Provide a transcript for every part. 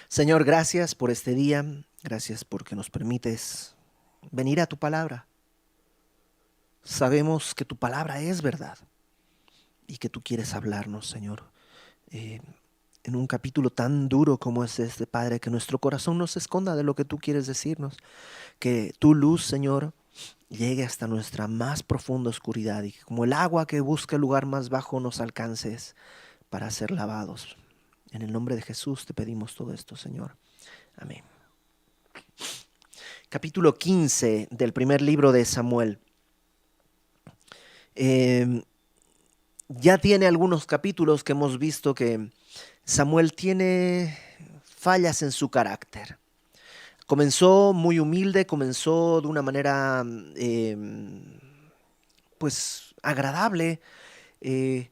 Señor, gracias por este día, gracias porque nos permites venir a tu palabra. Sabemos que tu palabra es verdad y que tú quieres hablarnos, Señor. Eh, en un capítulo tan duro como es este, Padre, que nuestro corazón no se esconda de lo que tú quieres decirnos, que tu luz, Señor, llegue hasta nuestra más profunda oscuridad y que como el agua que busca el lugar más bajo nos alcances para ser lavados. En el nombre de Jesús te pedimos todo esto, Señor. Amén. Capítulo 15 del primer libro de Samuel. Eh, ya tiene algunos capítulos que hemos visto que Samuel tiene fallas en su carácter. Comenzó muy humilde, comenzó de una manera pues agradable, eh,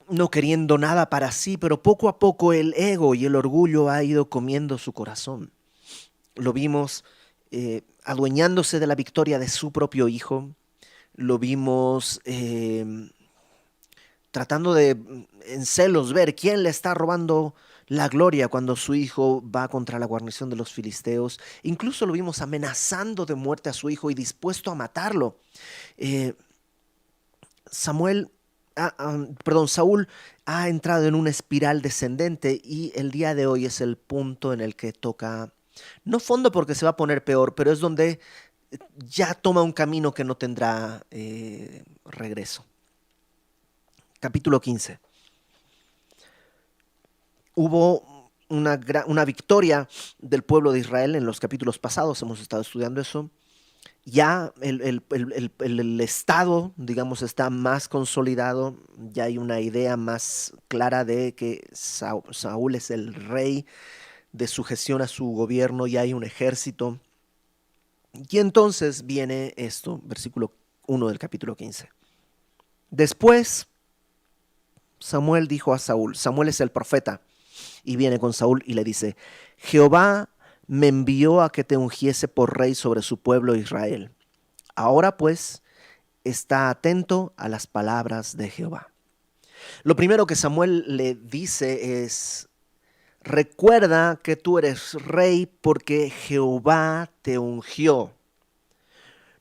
no queriendo nada para sí, pero poco a poco el ego y el orgullo ha ido comiendo su corazón. Lo vimos adueñándose de la victoria de su propio hijo, lo vimos tratando de en celos ver quién le está robando la gloria cuando su hijo va contra la guarnición de los filisteos. Incluso lo vimos amenazando de muerte a su hijo y dispuesto a matarlo. Eh, Samuel, Saúl ha entrado en una espiral descendente y el día de hoy es el punto en el que toca, no fondo porque se va a poner peor, pero es donde ya toma un camino que no tendrá regreso. Capítulo 15. Hubo una victoria del pueblo de Israel en los capítulos pasados, hemos estado estudiando eso. Ya el Estado, digamos, está más consolidado, ya hay una idea más clara de que Saúl es el rey, de sujeción a su gobierno, ya hay un ejército. Y entonces viene esto, versículo 1 del capítulo 15. Después Samuel dijo a Saúl, Samuel es el profeta, y viene con Saúl y le dice, Jehová me envió a que te ungiese por rey sobre su pueblo Israel. Ahora pues, está atento a las palabras de Jehová. Lo primero que Samuel le dice es, recuerda que tú eres rey porque Jehová te ungió.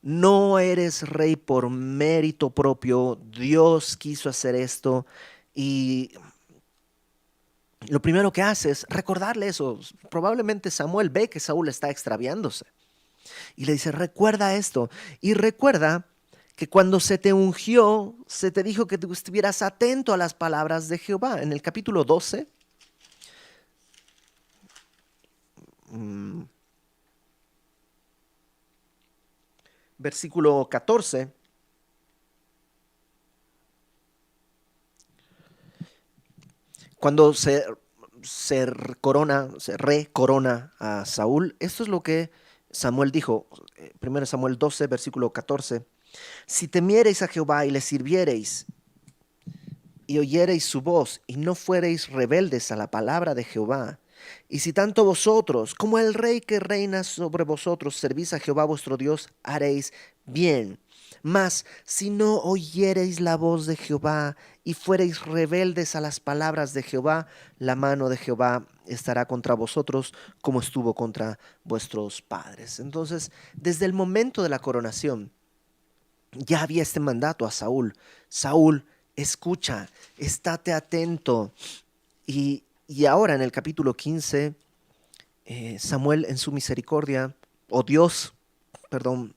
No eres rey por mérito propio, Dios quiso hacer esto y lo primero que hace es recordarle eso. Probablemente Samuel ve que Saúl está extraviándose y le dice, recuerda esto y recuerda que cuando se te ungió, se te dijo que tú estuvieras atento a las palabras de Jehová. En el capítulo 12, versículo 14, cuando se recorona a Saúl, esto es lo que Samuel dijo, 1 Samuel 12, versículo 14, si temiereis a Jehová y le sirviereis y oyereis su voz y no fuereis rebeldes a la palabra de Jehová, y si tanto vosotros como el rey que reina sobre vosotros servís a Jehová vuestro Dios, haréis bien. Mas si no oyereis la voz de Jehová y fuereis rebeldes a las palabras de Jehová, la mano de Jehová estará contra vosotros como estuvo contra vuestros padres. Entonces, desde el momento de la coronación, ya había este mandato a Saúl. Saúl, escucha, estate atento. Y ahora en el capítulo 15, Samuel en su misericordia, o Dios, perdón,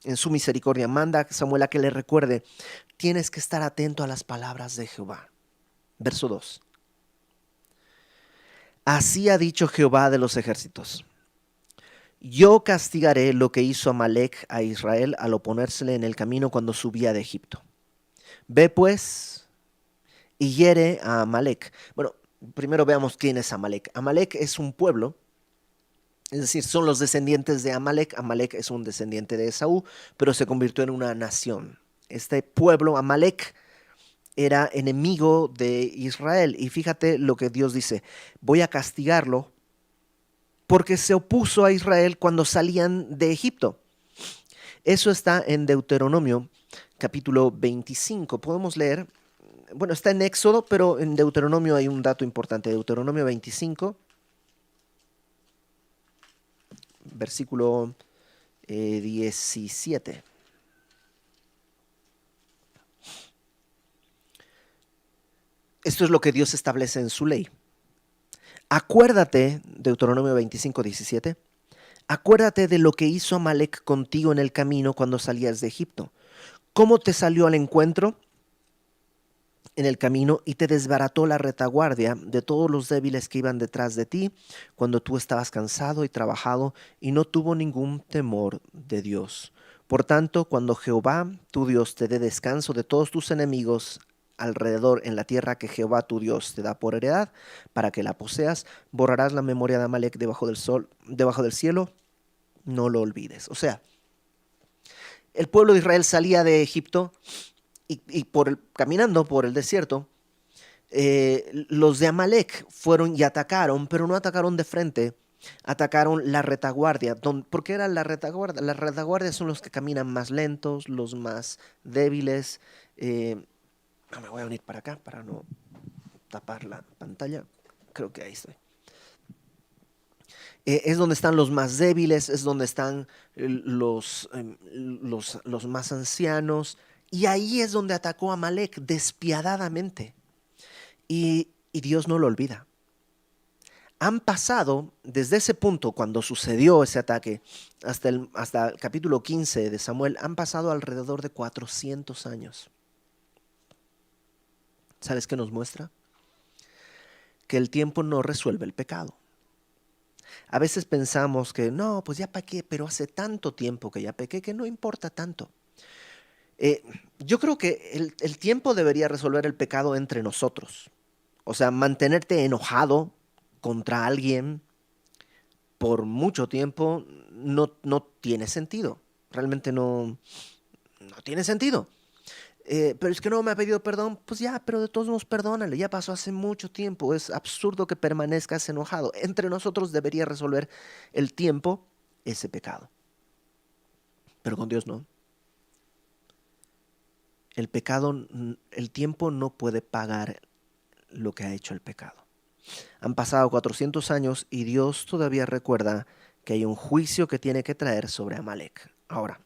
en su misericordia, manda a Samuel a que le recuerde, tienes que estar atento a las palabras de Jehová. Verso 2. Así ha dicho Jehová de los ejércitos. Yo castigaré lo que hizo Amalec a Israel al oponérsele en el camino cuando subía de Egipto. Ve pues y hiere a Amalec. Bueno, primero veamos quién es Amalec. Amalec es un pueblo, es decir, son los descendientes de Amalec. Amalec es un descendiente de Esaú, pero se convirtió en una nación. Este pueblo, Amalec, era enemigo de Israel. Y fíjate lo que Dios dice, voy a castigarlo porque se opuso a Israel cuando salían de Egipto. Eso está en Deuteronomio capítulo 25. Podemos leer Bueno, está en Éxodo, pero en Deuteronomio hay un dato importante. Deuteronomio 25, versículo 17. Esto es lo que Dios establece en su ley. Acuérdate, Deuteronomio 25, 17. Acuérdate de lo que hizo Amalec contigo en el camino cuando salías de Egipto. Cómo te salió al encuentro en el camino y te desbarató la retaguardia de todos los débiles que iban detrás de ti cuando tú estabas cansado y trabajado y no tuvo ningún temor de Dios. Por tanto, cuando Jehová tu Dios te dé descanso de todos tus enemigos alrededor en la tierra que Jehová tu Dios te da por heredad, para que la poseas, borrarás la memoria de Amalec debajo del sol, debajo del cielo, no lo olvides. O sea, el pueblo de Israel salía de Egipto y caminando por el desierto, los de Amalec fueron y atacaron, pero no atacaron de frente, atacaron la retaguardia. ¿Por qué era la retaguardia? Las retaguardias son los que caminan más lentos, los más débiles. Me voy a unir para acá para no tapar la pantalla. Creo que ahí estoy. Es donde están los más débiles, es donde están los más ancianos. Y ahí es donde atacó a Amalek despiadadamente. Y Dios no lo olvida. Han pasado, desde ese punto, cuando sucedió ese ataque, hasta el capítulo 15 de Samuel, han pasado alrededor de 400 años. ¿Sabes qué nos muestra? Que el tiempo no resuelve el pecado. A veces pensamos que no, pues ya pequé, pero hace tanto tiempo que ya pequé que no importa tanto. Eh, yo creo que el tiempo debería resolver el pecado entre nosotros. O sea, mantenerte enojado contra alguien por mucho tiempo no tiene sentido. Realmente no tiene sentido. Pero es que no me ha pedido perdón, pues ya, pero de todos modos perdónale, ya pasó hace mucho tiempo, es absurdo que permanezcas enojado. Entre nosotros debería resolver el tiempo ese pecado, pero con Dios no. El pecado, el tiempo no puede pagar lo que ha hecho el pecado. Han pasado 400 años y Dios todavía recuerda que hay un juicio que tiene que traer sobre Amalek. Ahora,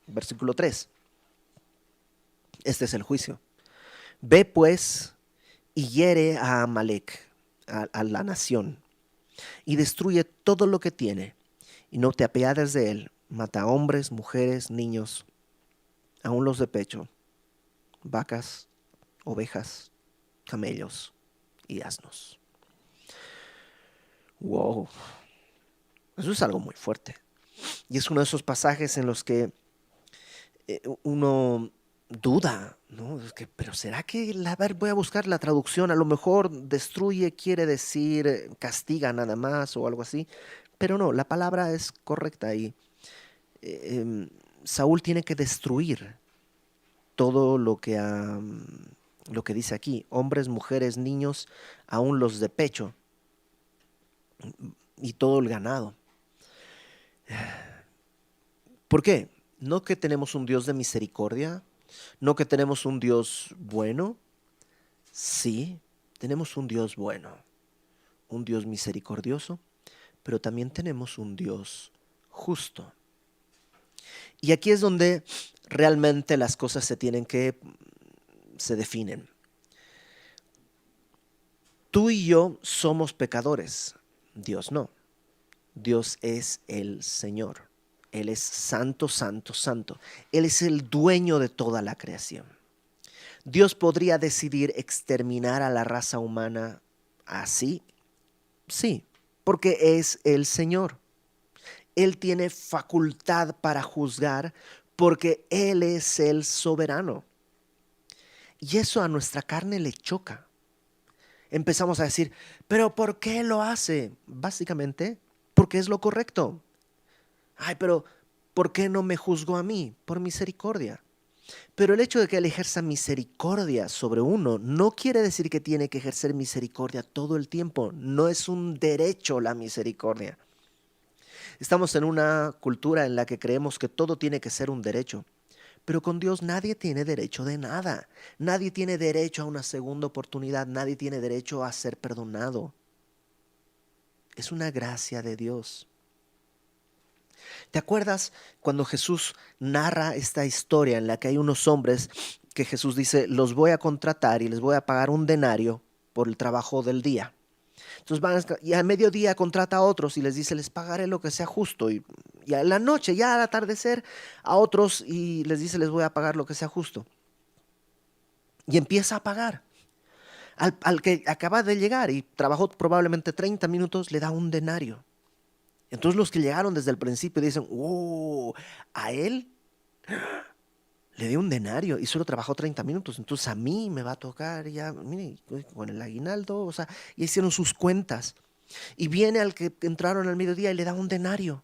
versículo 3. Este es el juicio. Ve pues y hiere a Amalek, a la nación, y destruye todo lo que tiene, y no te apiades de él. Mata a hombres, mujeres, niños, aun los de pecho, vacas, ovejas, camellos y asnos. Wow, eso es algo muy fuerte. Y es uno de esos pasajes en los que uno duda, ¿no? Es que, pero ¿será que, a ver, voy a buscar la traducción, a lo mejor destruye quiere decir castiga nada más o algo así, pero no, la palabra es correcta y Saúl tiene que destruir todo lo que dice aquí, hombres, mujeres, niños, aún los de pecho y todo el ganado. ¿Por qué? No que tenemos un Dios de misericordia, no que tenemos un Dios bueno. Sí, tenemos un Dios bueno, un Dios misericordioso, pero también tenemos un Dios justo. Y aquí es donde realmente las cosas se definen. Tú y yo somos pecadores, Dios no. Dios es el Señor. Él es santo, santo, santo. Él es el dueño de toda la creación. Dios podría decidir exterminar a la raza humana así. Sí, porque es el Señor. Él tiene facultad para juzgar porque Él es el soberano. Y eso a nuestra carne le choca. Empezamos a decir, pero ¿por qué lo hace? Básicamente, porque es lo correcto. Ay, pero ¿por qué no me juzgó a mí? Por misericordia. Pero el hecho de que Él ejerza misericordia sobre uno no quiere decir que tiene que ejercer misericordia todo el tiempo. No es un derecho la misericordia. Estamos en una cultura en la que creemos que todo tiene que ser un derecho. Pero con Dios nadie tiene derecho de nada. Nadie tiene derecho a una segunda oportunidad. Nadie tiene derecho a ser perdonado. Es una gracia de Dios. ¿Te acuerdas cuando Jesús narra esta historia en la que hay unos hombres que Jesús dice, los voy a contratar y les voy a pagar un denario por el trabajo del día? Entonces y al mediodía contrata a otros y les dice, les pagaré lo que sea justo. Y a la noche, ya al atardecer, a otros y les dice, les voy a pagar lo que sea justo. Y empieza a pagar. Al que acaba de llegar y trabajó probablemente 30 minutos, le da un denario. Entonces los que llegaron desde el principio dicen, oh, a él le dio un denario y solo trabajó 30 minutos, entonces a mí me va a tocar ya, mire, con el aguinaldo, o sea, y hicieron sus cuentas. Y viene al que entraron al mediodía y le da un denario.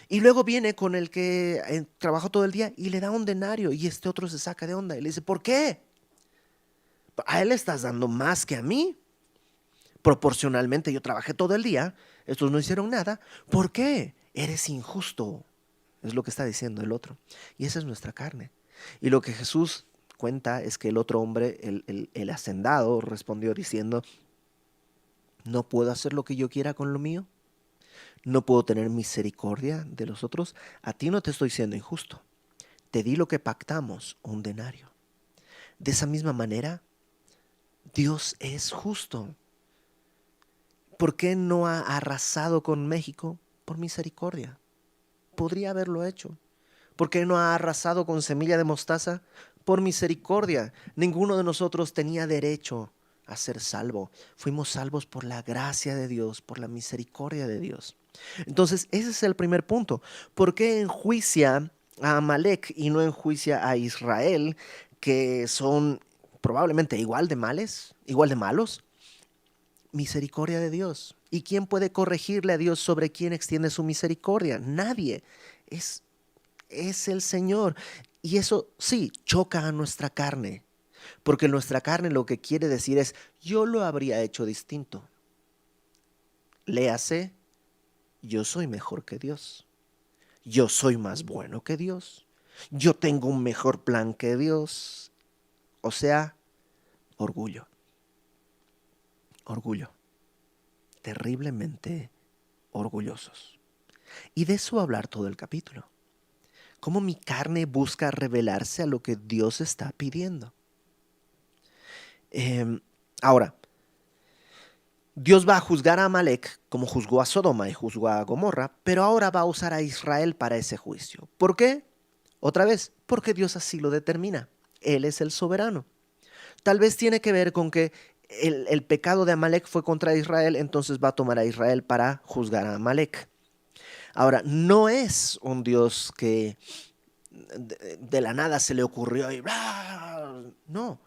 Y luego viene con el que trabajó todo el día y le da un denario. Y este otro se saca de onda y le dice, ¿por qué? A él le estás dando más que a mí. Proporcionalmente yo trabajé todo el día, estos no hicieron nada. ¿Por qué? Eres injusto. Es lo que está diciendo el otro. Y esa es nuestra carne. Y lo que Jesús cuenta es que el otro hombre, el hacendado, respondió diciendo, ¿no puedo hacer lo que yo quiera con lo mío? ¿No puedo tener misericordia de los otros? A ti no te estoy siendo injusto. Te di lo que pactamos, un denario. De esa misma manera, Dios es justo. ¿Por qué no ha arrasado con México? Por misericordia. Podría haberlo hecho. ¿Por qué no ha arrasado con Semilla de Mostaza? Por misericordia. Ninguno de nosotros tenía derecho a ser salvo. Fuimos salvos por la gracia de Dios, por la misericordia de Dios. Entonces, ese es el primer punto. ¿Por qué enjuicia a Amalek y no enjuicia a Israel, que son probablemente igual de males, igual de malos? Misericordia de Dios. ¿Y quién puede corregirle a Dios sobre quién extiende su misericordia? Nadie. Es, es el Señor. Y eso sí, choca a nuestra carne. Porque nuestra carne lo que quiere decir es, yo lo habría hecho distinto. Léase, yo soy mejor que Dios. Yo soy más bueno que Dios. Yo tengo un mejor plan que Dios. O sea, orgullo. Orgullo. Terriblemente orgullosos. Y de eso va a hablar todo el capítulo. Cómo mi carne busca revelarse a lo que Dios está pidiendo. Eh, Ahora, Dios va a juzgar a Amalek como juzgó a Sodoma y juzgó a Gomorra, pero ahora va a usar a Israel para ese juicio. ¿Por qué? Otra vez, porque Dios así lo determina. Él es el soberano. Tal vez tiene que ver con que el pecado de Amalek fue contra Israel, entonces va a tomar a Israel para juzgar a Amalek. Ahora, no es un Dios que de la nada se le ocurrió y ¡bla! No.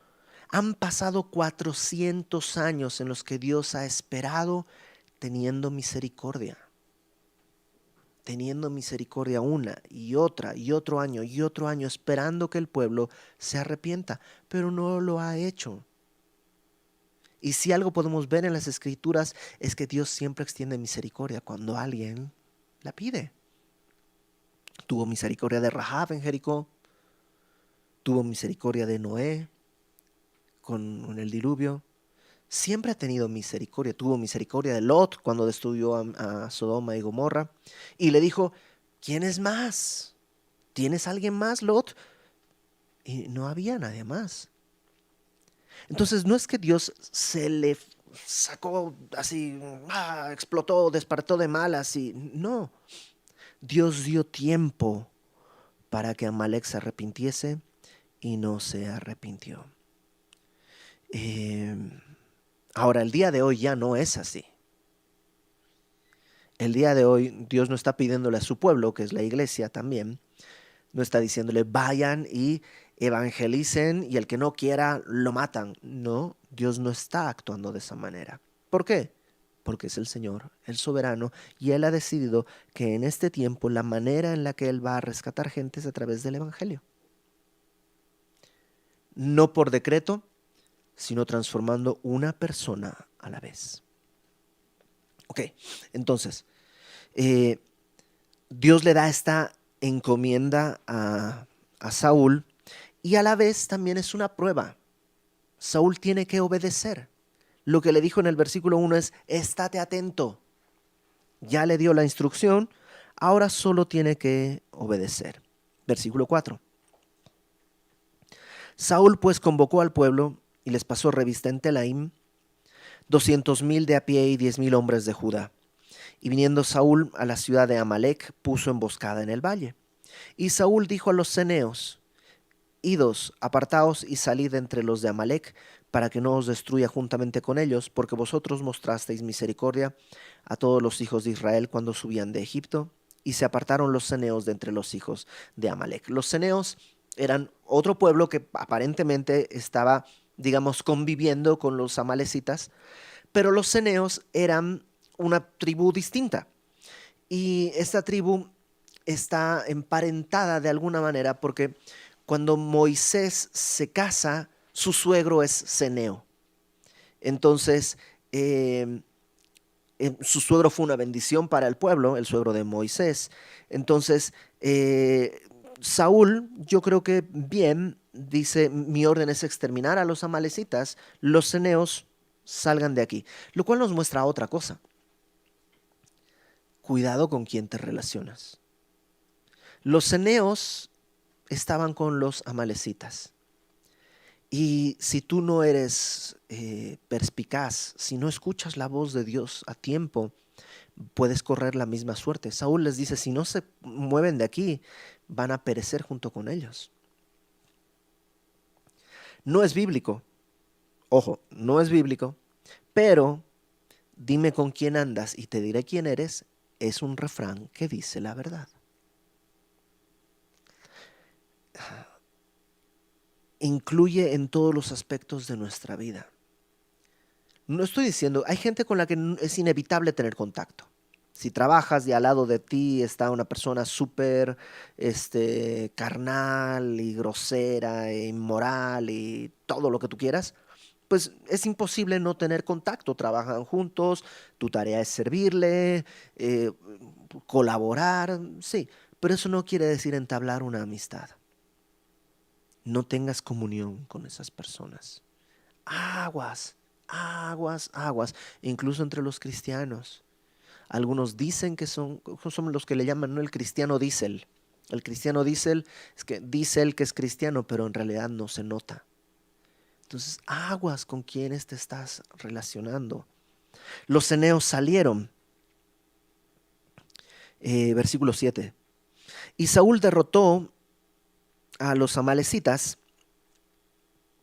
Han pasado 400 años en los que Dios ha esperado teniendo misericordia. Teniendo misericordia una y otra y otro año, esperando que el pueblo se arrepienta, pero no lo ha hecho. Y si algo podemos ver en las Escrituras es que Dios siempre extiende misericordia cuando alguien la pide. Tuvo misericordia de Rahab en Jericó, tuvo misericordia de Noé con el diluvio. Siempre ha tenido misericordia. Tuvo misericordia de Lot cuando destruyó a Sodoma y Gomorra. Y le dijo, ¿quién es más? ¿Tienes alguien más, Lot? Y no había nadie más. Entonces no es que Dios se le sacó así, explotó, despertó de malas y no. Dios dio tiempo para que Amalek se arrepintiese y no se arrepintió. Eh, Ahora, el día de hoy ya no es así. El día de hoy Dios no está pidiéndole a su pueblo, que es la iglesia también, no está diciéndole vayan y evangelicen y el que no quiera lo matan. No, Dios no está actuando de esa manera. ¿Por qué? Porque es el Señor, el soberano, y Él ha decidido que en este tiempo la manera en la que Él va a rescatar gente es a través del Evangelio. No por decreto, sino transformando una persona a la vez. Ok, entonces, eh, Dios le da esta encomienda a Saúl y a la vez también es una prueba. Saúl tiene que obedecer. Lo que le dijo en el versículo 1 es, estate atento. Ya le dio la instrucción, ahora solo tiene que obedecer. Versículo 4. Saúl pues convocó al pueblo y les pasó revista en Telaim, 200,000 de a pie y 10,000 hombres de Judá. Y viniendo Saúl a la ciudad de Amalec, puso emboscada en el valle. Y Saúl dijo a los ceneos, idos, apartaos y salid entre los de Amalec, para que no os destruya juntamente con ellos, porque vosotros mostrasteis misericordia a todos los hijos de Israel cuando subían de Egipto. Y se apartaron los ceneos de entre los hijos de Amalec. Los ceneos eran otro pueblo que aparentemente estaba, digamos, conviviendo con los amalecitas, pero los ceneos eran una tribu distinta. Y esta tribu está emparentada de alguna manera porque cuando Moisés se casa, su suegro es Ceneo. Entonces, su suegro fue una bendición para el pueblo, el suegro de Moisés. Entonces, Saúl, yo creo que bien, dice, mi orden es exterminar a los amalecitas, los ceneos salgan de aquí. Lo cual nos muestra otra cosa. Cuidado con quién te relacionas. Los ceneos estaban con los amalecitas. Y si tú no eres perspicaz, si no escuchas la voz de Dios a tiempo, puedes correr la misma suerte. Saúl les dice, si no se mueven de aquí, van a perecer junto con ellos. No es bíblico, ojo, no es bíblico, pero dime con quién andas y te diré quién eres, es un refrán que dice la verdad. Incluye en todos los aspectos de nuestra vida. No estoy diciendo, hay gente con la que es inevitable tener contacto. Si trabajas y al lado de ti está una persona súper carnal y grosera e inmoral y todo lo que tú quieras, pues es imposible no tener contacto. Trabajan juntos, tu tarea es servirle, colaborar, sí, pero eso no quiere decir entablar una amistad. No tengas comunión con esas personas. Aguas, aguas, aguas, incluso entre los cristianos. Algunos dicen que son los que le llaman, ¿no?, el cristiano diésel. El cristiano diésel es que dice él que es cristiano, pero en realidad no se nota. Entonces, aguas con quienes te estás relacionando. Los ceneos salieron. Versículo 7. Y Saúl derrotó a los amalecitas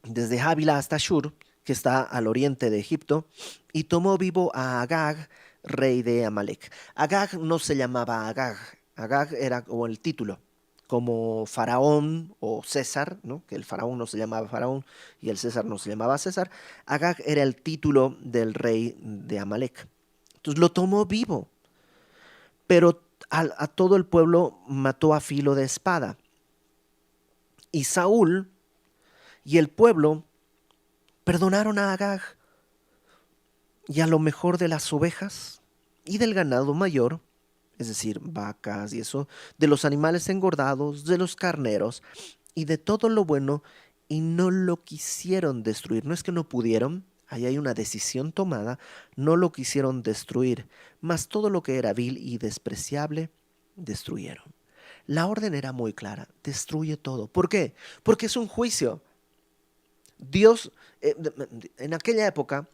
desde Havila hasta Shur, que está al oriente de Egipto, y tomó vivo a Agag, rey de Amalec. Agag no se llamaba Agag. Agag era como el título, como Faraón o César, ¿no?, que el Faraón no se llamaba Faraón y el César no se llamaba César. Agag era el título del rey de Amalec. Entonces lo tomó vivo, pero a todo el pueblo mató a filo de espada. Y Saúl y el pueblo perdonaron a Agag y a lo mejor de las ovejas y del ganado mayor, es decir, vacas y eso, de los animales engordados, de los carneros y de todo lo bueno, y no lo quisieron destruir. No es que no pudieron, ahí hay una decisión tomada, no lo quisieron destruir, mas todo lo que era vil y despreciable, destruyeron. La orden era muy clara, destruye todo. ¿Por qué? Porque es un juicio. Dios, en aquella época,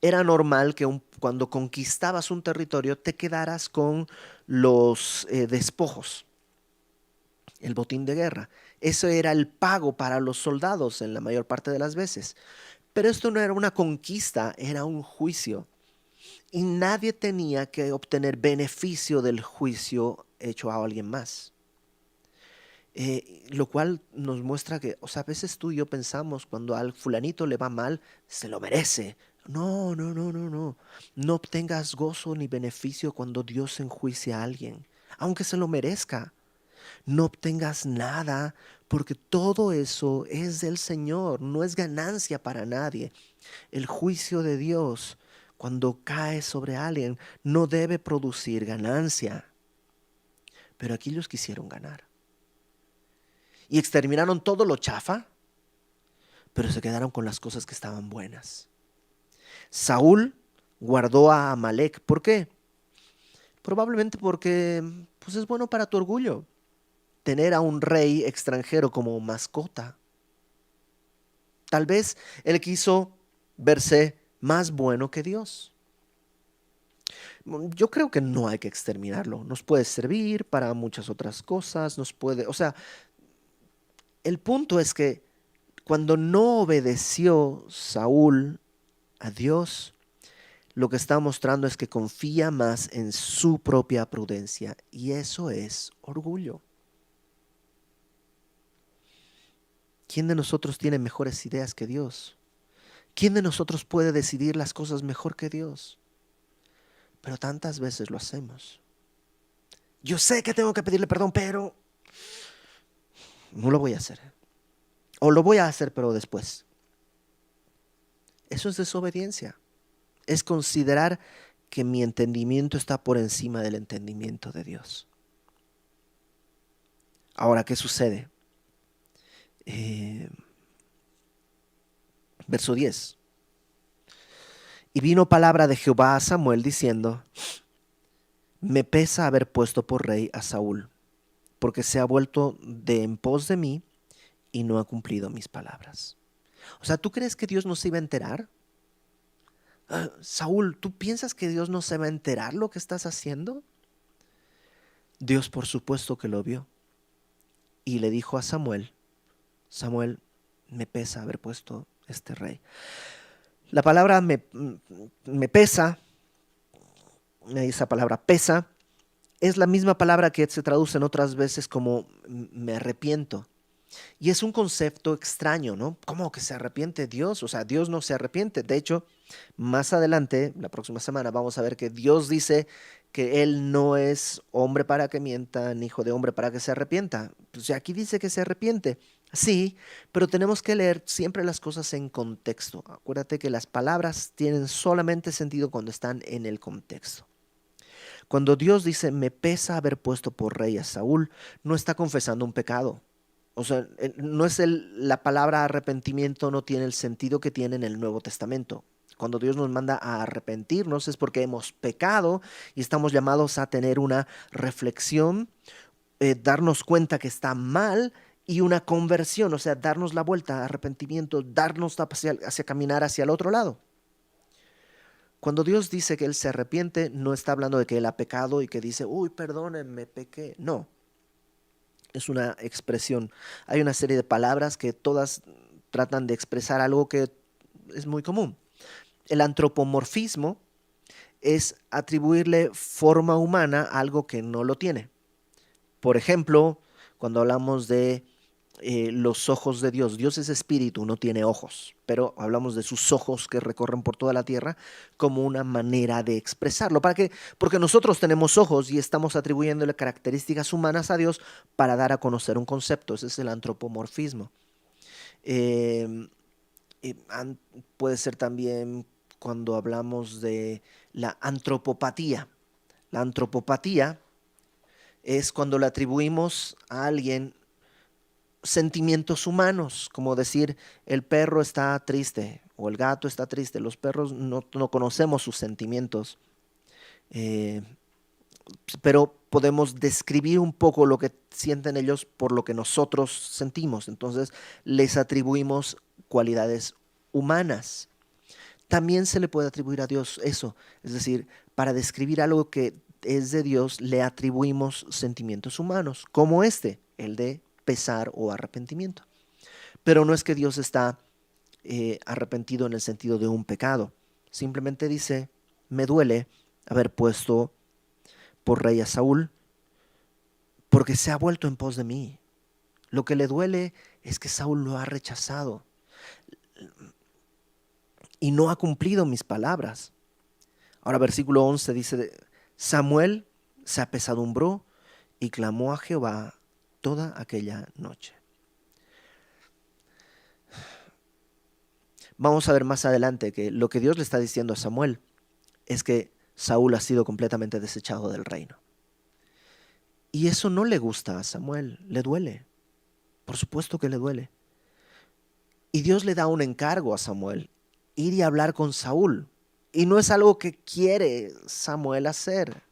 era normal que cuando conquistabas un territorio te quedaras con los despojos, el botín de guerra. Eso era el pago para los soldados en la mayor parte de las veces. Pero esto no era una conquista, era un juicio. Y nadie tenía que obtener beneficio del juicio hecho a alguien más. Lo cual nos muestra que, o sea, a veces tú y yo pensamos cuando al fulanito le va mal, se lo merece. No, no, no, no, no. No obtengas gozo ni beneficio cuando Dios enjuicia a alguien, aunque se lo merezca. No obtengas nada porque todo eso es del Señor, no es ganancia para nadie. El juicio de Dios, cuando cae sobre alguien, no debe producir ganancia. Pero aquí ellos quisieron ganar. y exterminaron todo lo chafa, pero se quedaron con las cosas que estaban buenas. Saúl guardó a Amalek. ¿Por qué? Probablemente porque pues es bueno para tu orgullo tener a un rey extranjero como mascota. Tal vez él quiso verse más bueno que Dios. Yo creo que no hay que exterminarlo. Nos puede servir para muchas otras cosas, o sea, el punto es que cuando no obedeció Saúl a Dios, lo que está mostrando es que confía más en su propia prudencia y eso es orgullo. ¿Quién de nosotros tiene mejores ideas que Dios? ¿Quién de nosotros puede decidir las cosas mejor que Dios? Pero tantas veces lo hacemos. Yo sé que tengo que pedirle perdón, pero no lo voy a hacer. O lo voy a hacer, pero después. Eso es desobediencia. Es considerar que mi entendimiento está por encima del entendimiento de Dios. Ahora, ¿qué sucede? Eh, verso 10. Y vino palabra de Jehová a Samuel diciendo, me pesa haber puesto por rey a Saúl, porque se ha vuelto de en pos de mí y no ha cumplido mis palabras. O sea, ¿tú crees que Dios no se iba a enterar? Saúl, ¿tú piensas que Dios no se va a enterar lo que estás haciendo? Dios por supuesto que lo vio y le dijo a Samuel, Samuel, me pesa haber puesto este rey. La palabra me pesa, esa palabra pesa, es la misma palabra que se traduce en otras veces como me arrepiento. Y es un concepto extraño, ¿no? ¿Cómo que se arrepiente Dios? O sea, Dios no se arrepiente. De hecho, más adelante, la próxima semana, vamos a ver que Dios dice que Él no es hombre para que mienta, ni hijo de hombre para que se arrepienta. Pues aquí dice que se arrepiente. Sí, pero tenemos que leer siempre las cosas en contexto. Acuérdate que las palabras tienen solamente sentido cuando están en el contexto. Cuando Dios dice, me pesa haber puesto por rey a Saúl, no está confesando un pecado. O sea, no es la palabra arrepentimiento no tiene el sentido que tiene en el Nuevo Testamento. Cuando Dios nos manda a arrepentirnos es porque hemos pecado y estamos llamados a tener una reflexión, darnos cuenta que está mal y una conversión, o sea, darnos la vuelta, arrepentimiento, darnos hacia caminar hacia el otro lado. Cuando Dios dice que Él se arrepiente, no está hablando de que Él ha pecado y que dice, uy, perdónenme, pequé. No, es una expresión. Hay una serie de palabras que todas tratan de expresar algo que es muy común. El antropomorfismo es atribuirle forma humana a algo que no lo tiene. Por ejemplo, cuando hablamos de los ojos de Dios. Dios es espíritu, no tiene ojos, pero hablamos de sus ojos que recorren por toda la tierra como una manera de expresarlo. ¿Para qué? Porque nosotros tenemos ojos y estamos atribuyéndole características humanas a Dios para dar a conocer un concepto. Ese es el antropomorfismo. Eh, puede ser también cuando hablamos de la antropopatía. La antropopatía es cuando le atribuimos a alguien sentimientos humanos, como decir el perro está triste o el gato está triste. Los perros no conocemos sus sentimientos, eh, pero podemos describir un poco lo que sienten ellos por lo que nosotros sentimos. Entonces les atribuimos cualidades humanas. También se le puede atribuir a Dios eso, es decir, para describir algo que es de Dios le atribuimos sentimientos humanos, como el de pesar o arrepentimiento. Pero no es que Dios está arrepentido en el sentido de un pecado. Simplemente dice, me duele haber puesto por rey a Saúl porque se ha vuelto en pos de mí. Lo que le duele es que Saúl lo ha rechazado y no ha cumplido mis palabras. Ahora versículo 11 dice, Samuel se apesadumbró y clamó a Jehová toda aquella noche. Vamos a ver más adelante que lo que Dios le está diciendo a Samuel es que Saúl ha sido completamente desechado del reino. Y eso no le gusta a Samuel, le duele. Por supuesto que le duele. Y Dios le da un encargo a Samuel, ir y hablar con Saúl. Y no es algo que quiere Samuel hacer.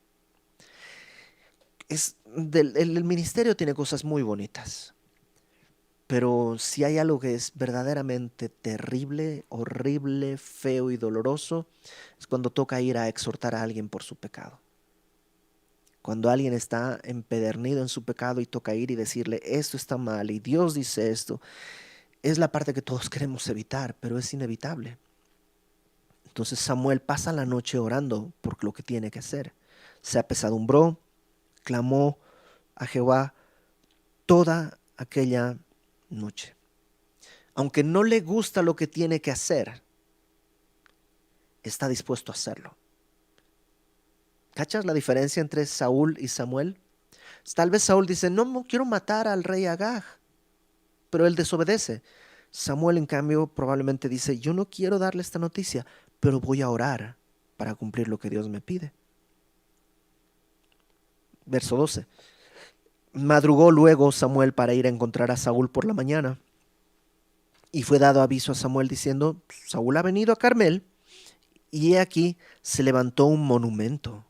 El ministerio tiene cosas muy bonitas, pero si hay algo que es verdaderamente terrible, horrible, feo y doloroso, es cuando toca ir a exhortar a alguien por su pecado. Cuando alguien está empedernido en su pecado y toca ir y decirle, esto está mal y Dios dice esto, es la parte que todos queremos evitar, pero es inevitable. Entonces Samuel pasa la noche orando por lo que tiene que hacer. Se apesadumbró, clamó a Jehová toda aquella noche. Aunque no le gusta lo que tiene que hacer, está dispuesto a hacerlo. ¿Cachas la diferencia entre Saúl y Samuel? Tal vez Saúl dice, no, no quiero matar al rey Agag, pero él desobedece. Samuel, en cambio, probablemente dice, yo no quiero darle esta noticia, pero voy a orar para cumplir lo que Dios me pide. Verso 12. Madrugó luego Samuel para ir a encontrar a Saúl por la mañana. Y fue dado aviso a Samuel diciendo, Saúl ha venido a Carmel, y he aquí se levantó un monumento.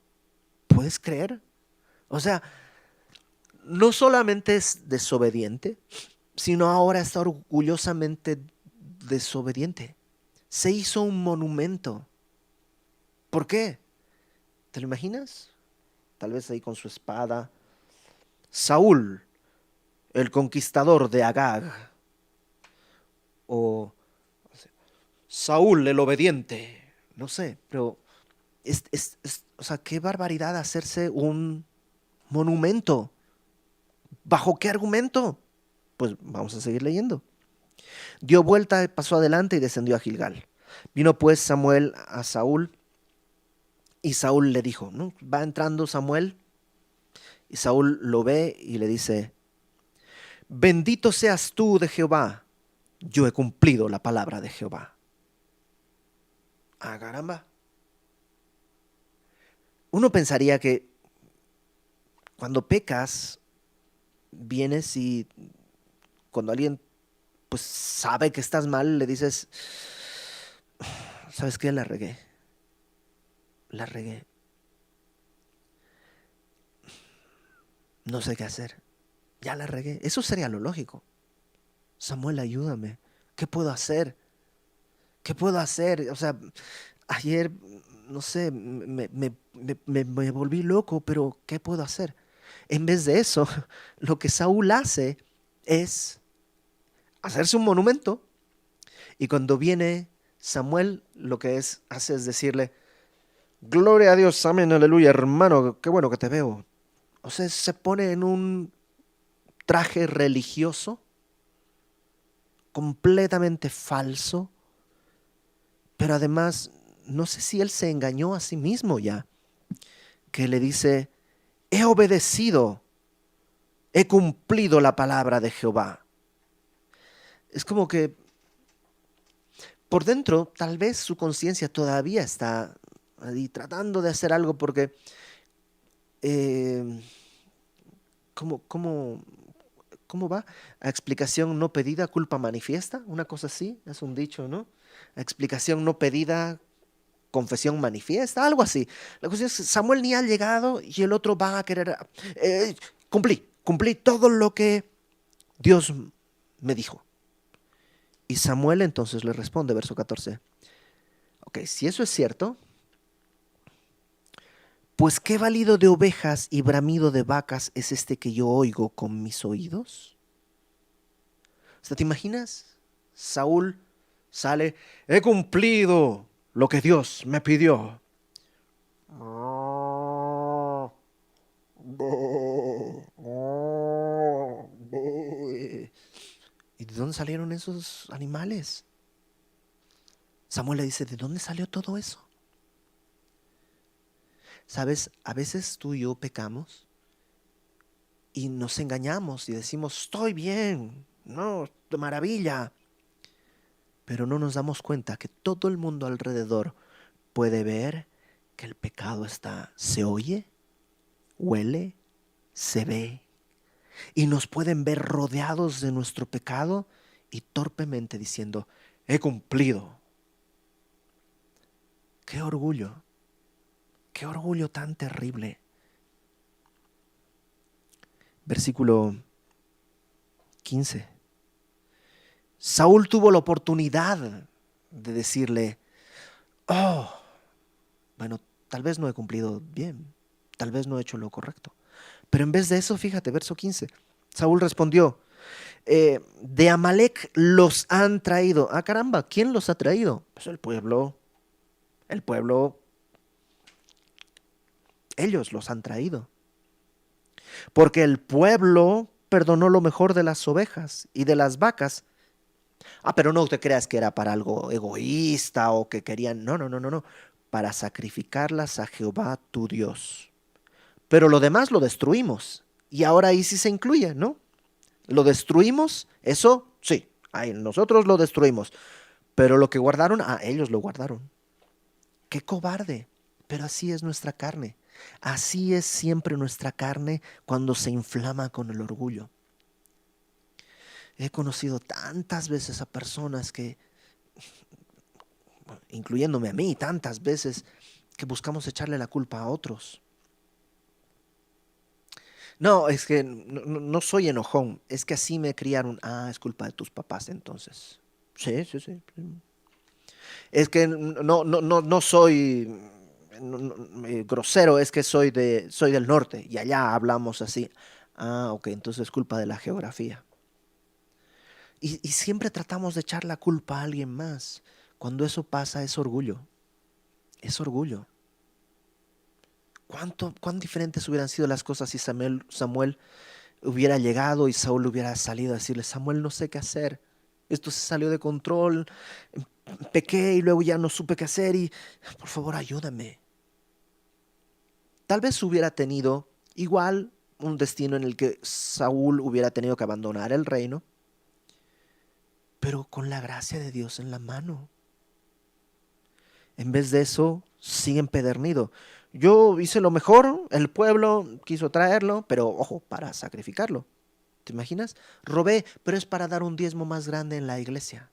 ¿Puedes creer? O sea, no solamente es desobediente, sino ahora está orgullosamente desobediente. Se hizo un monumento. ¿Por qué? ¿Te lo imaginas? Tal vez ahí con su espada. Saúl, el conquistador de Agag. O Saúl, el obediente. No sé, pero o sea, qué barbaridad hacerse un monumento. ¿Bajo qué argumento? Pues vamos a seguir leyendo. Dio vuelta, pasó adelante y descendió a Gilgal. Vino pues Samuel a Saúl y Saúl le dijo, ¿no? Va entrando Samuel y Saúl lo ve y le dice, bendito seas tú de Jehová, yo he cumplido la palabra de Jehová. Ah, caramba. Uno pensaría que cuando pecas, vienes y cuando alguien pues sabe que estás mal, le dices, ¿sabes qué? La regué. La regué. No sé qué hacer. Ya la regué. Eso sería lo lógico. Samuel, ayúdame. ¿Qué puedo hacer? ¿Qué puedo hacer? O sea, ayer, no sé, me volví loco, pero ¿qué puedo hacer? En vez de eso, lo que Saúl hace es hacerse un monumento y cuando viene Samuel, lo que hace es decirle, gloria a Dios, amén, aleluya, hermano, qué bueno que te veo. O sea, se pone en un traje religioso completamente falso, pero además, no sé si él se engañó a sí mismo ya, que le dice, he obedecido, he cumplido la palabra de Jehová. Es como que por dentro, tal vez su conciencia todavía está ahí tratando de hacer algo porque, eh, ¿cómo, cómo, cómo va? A explicación no pedida, culpa manifiesta, una cosa así, es un dicho, ¿no? A explicación no pedida, confesión manifiesta, algo así. La cuestión es que Samuel ni ha llegado y el otro va a querer, cumplí todo lo que Dios me dijo. Y Samuel entonces le responde, verso 14, ok, si eso es cierto, pues qué balido de ovejas y bramido de vacas es este que yo oigo con mis oídos. O sea, ¿te imaginas? Saúl sale, he cumplido lo que Dios me pidió. ¿Y de dónde salieron esos animales? Samuel le dice, ¿de dónde salió todo eso? Sabes, a veces tú y yo pecamos y nos engañamos y decimos, estoy bien, no, de maravilla. Pero no nos damos cuenta que todo el mundo alrededor puede ver que el pecado se oye, huele, se ve. y nos pueden ver rodeados de nuestro pecado y torpemente diciendo, he cumplido. ¡Qué orgullo! ¡Qué orgullo tan terrible! Versículo 15. Saúl tuvo la oportunidad de decirle, oh, bueno, tal vez no he cumplido bien, tal vez no he hecho lo correcto. Pero en vez de eso, fíjate, verso 15, Saúl respondió, de Amalec los han traído. Ah, caramba, ¿quién los ha traído? Pues el pueblo, ellos los han traído. Porque el pueblo perdonó lo mejor de las ovejas y de las vacas. Ah, pero no te creas que era para algo egoísta o que querían. No, no, no, no, no. Para sacrificarlas a Jehová tu Dios. Pero lo demás lo destruimos. Y ahora ahí sí se incluye, ¿no? Lo destruimos, eso sí, ahí nosotros lo destruimos. Pero lo que guardaron, ellos lo guardaron. Qué cobarde. Pero así es nuestra carne. Así es siempre nuestra carne cuando se inflama con el orgullo. He conocido tantas veces a personas que, incluyéndome a mí, tantas veces que buscamos echarle la culpa a otros. No, es que no soy enojón, es que así me criaron. Ah, es culpa de tus papás entonces. Sí, sí, sí. Es que no soy grosero, es que soy del norte y allá hablamos así. Ah, ok, entonces es culpa de la geografía. Y siempre tratamos de echar la culpa a alguien más. Cuando eso pasa es orgullo. Es orgullo. ¿Cuán diferentes hubieran sido las cosas si Samuel hubiera llegado y Saúl hubiera salido a decirle, Samuel, no sé qué hacer. Esto se salió de control. Pequé y luego ya no supe qué hacer y por favor ayúdame. Tal vez hubiera tenido igual un destino en el que Saúl hubiera tenido que abandonar el reino, pero con la gracia de Dios en la mano. En vez de eso, sigue empedernido. Yo hice lo mejor, el pueblo quiso traerlo, pero ojo, para sacrificarlo. ¿Te imaginas? Robé, pero es para dar un diezmo más grande en la iglesia.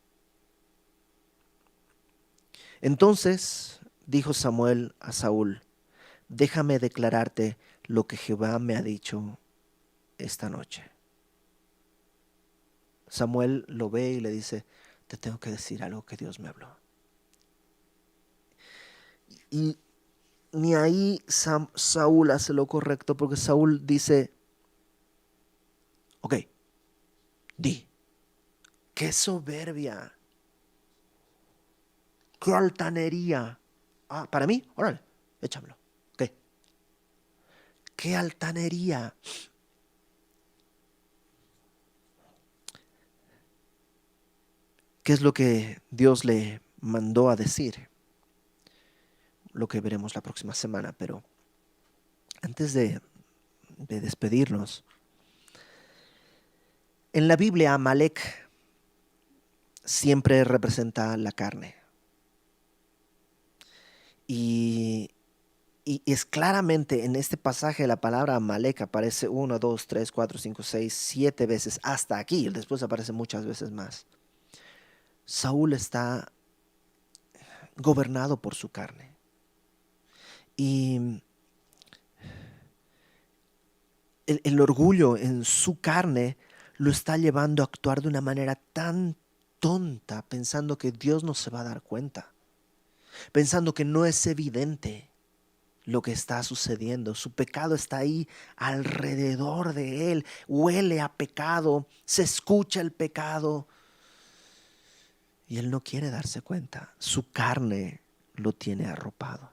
Entonces dijo Samuel a Saúl, déjame declararte lo que Jehová me ha dicho esta noche. Samuel lo ve y le dice, te tengo que decir algo que Dios me habló. Y ni ahí Saúl hace lo correcto, porque Saúl dice, ok, di, qué soberbia, qué altanería. Ah, para mí, órale, échamelo. Ok, qué altanería. ¿Qué es lo que Dios le mandó a decir? Lo que veremos la próxima semana, pero antes de despedirnos, en la Biblia Amalek siempre representa la carne. Y es claramente en este pasaje la palabra Amalek aparece 1, 2, 3, 4, 5, 6, 7 veces hasta aquí. Después aparece muchas veces más. Saúl está gobernado por su carne. Y el orgullo en su carne lo está llevando a actuar de una manera tan tonta, pensando que Dios no se va a dar cuenta, pensando que no es evidente lo que está sucediendo. Su pecado está ahí alrededor de él, huele a pecado, se escucha el pecado y él no quiere darse cuenta. Su carne lo tiene arropado.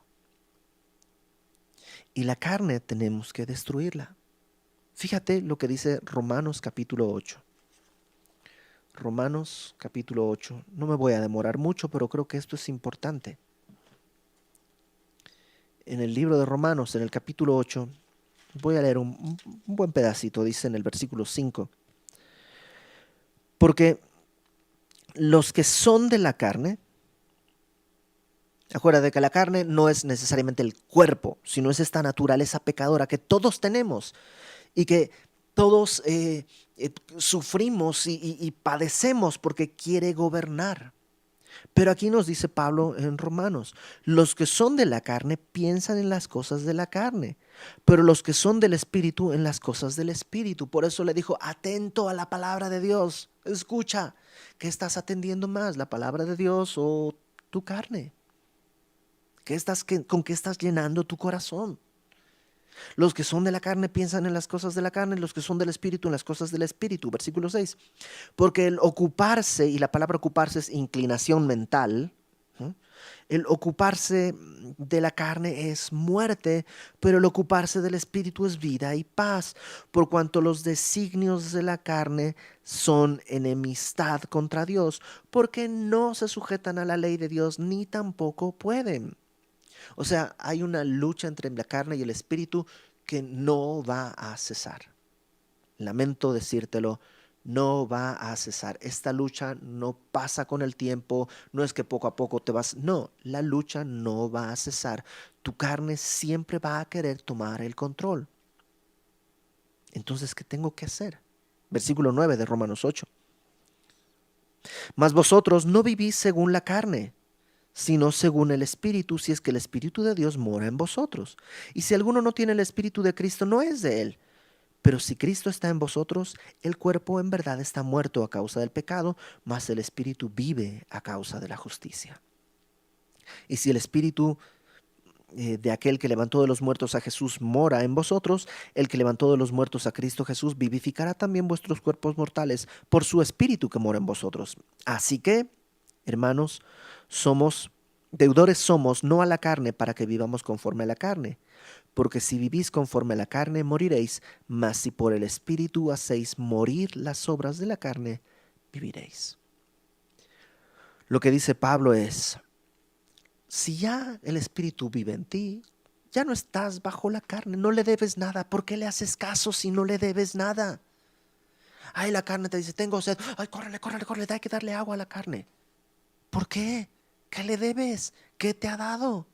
Y la carne tenemos que destruirla. Fíjate lo que dice Romanos capítulo 8. Romanos capítulo 8. No me voy a demorar mucho, pero creo que esto es importante. En el libro de Romanos, en el capítulo 8, voy a leer un buen pedacito, dice en el versículo 5. Porque los que son de la carne, acuérdate que la carne no es necesariamente el cuerpo, sino es esta naturaleza pecadora que todos tenemos y que Todos sufrimos y padecemos porque quiere gobernar. Pero aquí nos dice Pablo en Romanos, los que son de la carne piensan en las cosas de la carne, pero los que son del Espíritu en las cosas del Espíritu. Por eso le dijo, atento a la palabra de Dios. Escucha, ¿qué estás atendiendo más, la palabra de Dios o tu carne? ¿Con qué estás llenando tu corazón? Los que son de la carne piensan en las cosas de la carne, los que son del Espíritu en las cosas del Espíritu. Versículo 6. Porque el ocuparse, y la palabra ocuparse es inclinación mental, ¿no? El ocuparse de la carne es muerte, pero el ocuparse del Espíritu es vida y paz, por cuanto los designios de la carne son enemistad contra Dios, porque no se sujetan a la ley de Dios ni tampoco pueden. O sea, hay una lucha entre la carne y el espíritu que no va a cesar. Lamento decírtelo, no va a cesar. Esta lucha no pasa con el tiempo, no es que poco a poco te vas. No, la lucha no va a cesar. Tu carne siempre va a querer tomar el control. Entonces, ¿qué tengo que hacer? Versículo 9 de Romanos 8. Mas vosotros no vivís según la carne, sino según el Espíritu, si es que el Espíritu de Dios mora en vosotros. Y si alguno no tiene el Espíritu de Cristo, no es de él. Pero si Cristo está en vosotros, el cuerpo en verdad está muerto a causa del pecado, mas el Espíritu vive a causa de la justicia. Y si el Espíritu de aquel que levantó de los muertos a Jesús mora en vosotros, el que levantó de los muertos a Cristo Jesús vivificará también vuestros cuerpos mortales por su Espíritu que mora en vosotros. Así que, hermanos, somos deudores somos no a la carne para que vivamos conforme a la carne, porque si vivís conforme a la carne moriréis, mas si por el Espíritu hacéis morir las obras de la carne, viviréis. Lo que dice Pablo es, si ya el Espíritu vive en ti, ya no estás bajo la carne, no le debes nada. ¿Por qué le haces caso si no le debes nada? Ay, la carne te dice, tengo sed. Ay, córrele, córrele, córrele, hay que darle agua a la carne. ¿Por qué? ¿Qué le debes? ¿Qué te ha dado?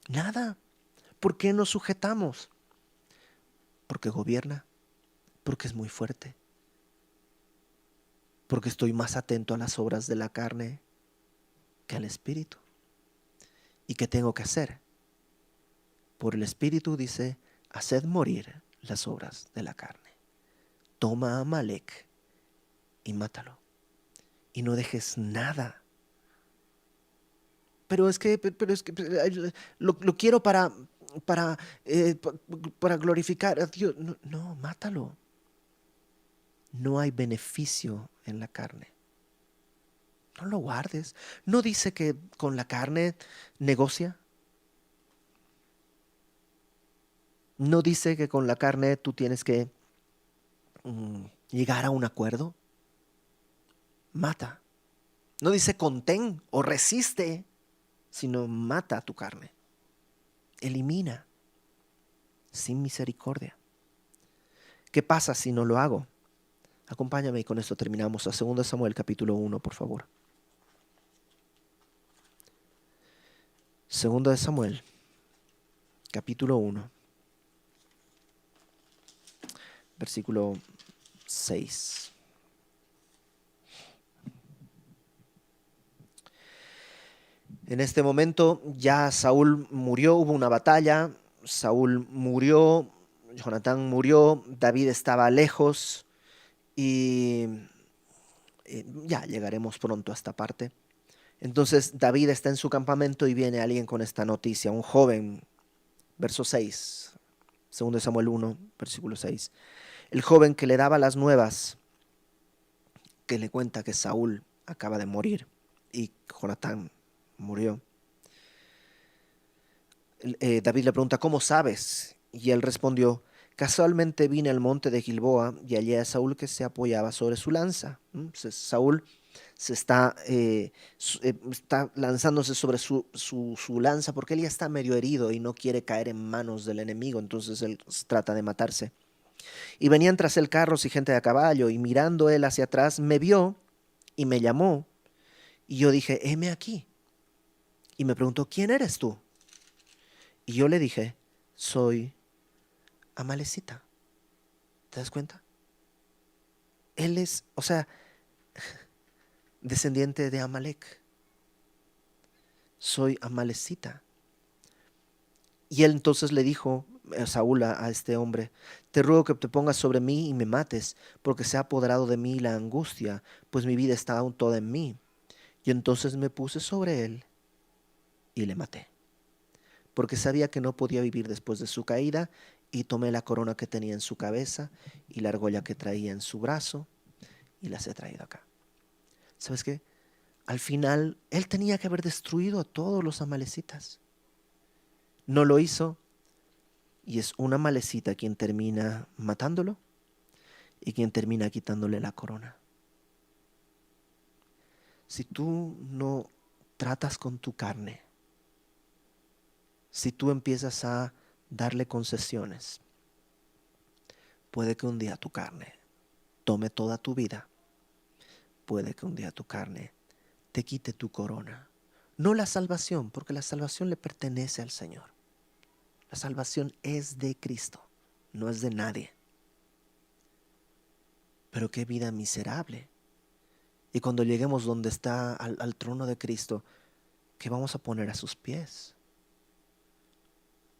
Nada. ¿Por qué nos sujetamos? Porque gobierna, porque es muy fuerte, porque estoy más atento a las obras de la carne que al Espíritu. ¿Y qué tengo que hacer? Por el Espíritu dice, haced morir las obras de la carne. Toma a Amalek y mátalo. Y no dejes nada. Pero es que lo quiero para glorificar a Dios. No, no, mátalo. No hay beneficio en la carne. No lo guardes. ¿No dice que con la carne negocia? ¿No dice que con la carne tú tienes que llegar a un acuerdo? Mata. No dice contén o resiste, sino mata a tu carne. Elimina sin misericordia. ¿Qué pasa si no lo hago? Acompáñame y con esto terminamos. A 2 Samuel capítulo 1, por favor. 2 Samuel capítulo 1, versículo 6. En este momento ya Saúl murió, hubo una batalla, Saúl murió, Jonatán murió, David estaba lejos y ya llegaremos pronto a esta parte. Entonces David está en su campamento y viene alguien con esta noticia, un joven, verso 6, 2 Samuel 1, versículo 6. El joven que le daba las nuevas, que le cuenta que Saúl acaba de morir y Jonatán murió. David le pregunta, ¿cómo sabes? Y él respondió, casualmente vine al monte de Gilboa y hallé a Saúl que se apoyaba sobre su lanza. Saúl se está lanzándose sobre su lanza porque él ya está medio herido y no quiere caer en manos del enemigo, entonces él trata de matarse. Y venían tras él carros y gente de a caballo, y mirando él hacia atrás me vio y me llamó, y yo dije, heme aquí. Y me preguntó, ¿quién eres tú? Y yo le dije, soy Amalecita. ¿Te das cuenta? Él es, o sea, descendiente de Amalek. Soy amalecita. Y él entonces le dijo, Saúl a este hombre, te ruego que te pongas sobre mí y me mates, porque se ha apoderado de mí la angustia, pues mi vida está aún toda en mí. Y entonces me puse sobre él y le maté, porque sabía que no podía vivir después de su caída, y tomé la corona que tenía en su cabeza y la argolla que traía en su brazo y las he traído acá. ¿Sabes qué? Al final, él tenía que haber destruido a todos los amalecitas. No lo hizo, y es una amalecita quien termina matándolo y quien termina quitándole la corona. Si tú no tratas con tu carne, si tú empiezas a darle concesiones, puede que un día tu carne tome toda tu vida. Puede que un día tu carne te quite tu corona. No la salvación, porque la salvación le pertenece al Señor. La salvación es de Cristo, no es de nadie. Pero qué vida miserable. Y cuando lleguemos donde está al trono de Cristo, ¿qué vamos a poner a sus pies?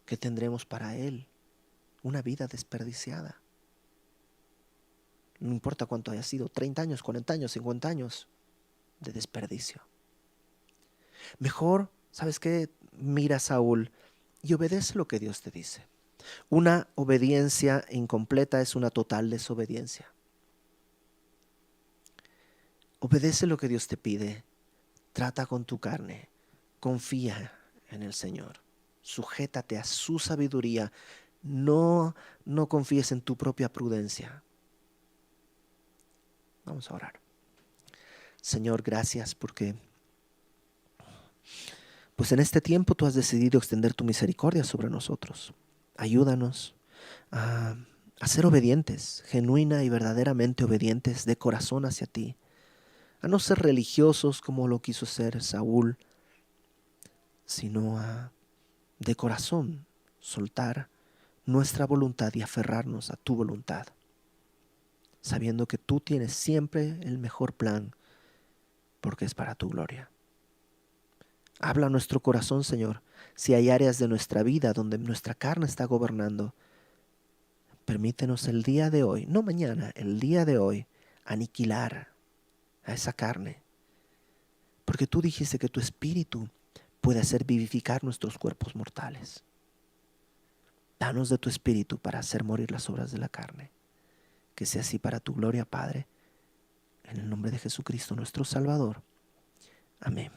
¿Qué tendremos para Él? Una vida desperdiciada. No importa cuánto haya sido, 30 años, 40 años, 50 años de desperdicio. Mejor, ¿sabes qué? Mira, Saúl, y obedece lo que Dios te dice. Una obediencia incompleta es una total desobediencia. Obedece lo que Dios te pide. Trata con tu carne. Confía en el Señor. Sujétate a su sabiduría. No confíes en tu propia prudencia. Vamos a orar. Señor, gracias porque pues en este tiempo tú has decidido extender tu misericordia sobre nosotros. Ayúdanos a ser obedientes, genuina y verdaderamente obedientes de corazón hacia ti. A no ser religiosos como lo quiso ser Saúl, sino de corazón soltar nuestra voluntad y aferrarnos a tu voluntad, sabiendo que tú tienes siempre el mejor plan porque es para tu gloria. Habla a nuestro corazón, Señor, si hay áreas de nuestra vida donde nuestra carne está gobernando. Permítenos el día de hoy, no mañana, el día de hoy, aniquilar a esa carne. Porque tú dijiste que tu espíritu puede hacer vivificar nuestros cuerpos mortales. Danos de tu espíritu para hacer morir las obras de la carne. Que sea así para tu gloria, Padre. En el nombre de Jesucristo, nuestro Salvador. Amén.